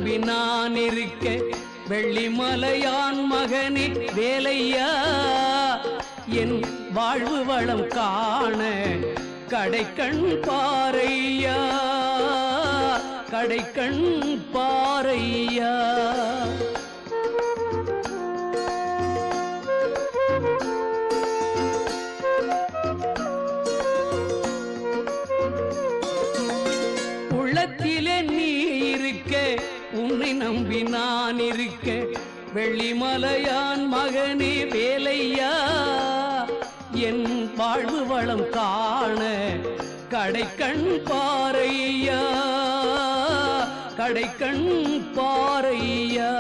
நம்பி நான் இருக்க வெள்ளிமலையான் மகனே வேலையா என் வாழ்வு வளம் காண கடைக்கண் பாரையா கடைக்கண் பாரையா உள்ளத்திலே நீ இருக்க உன்னை நம்பி நான் இருக்க வெள்ளிமலையான் மகனே வேலையா என் வாழ்வு வளம் காண கடைக்கண் பாரையா கடைக்கண் பாரையா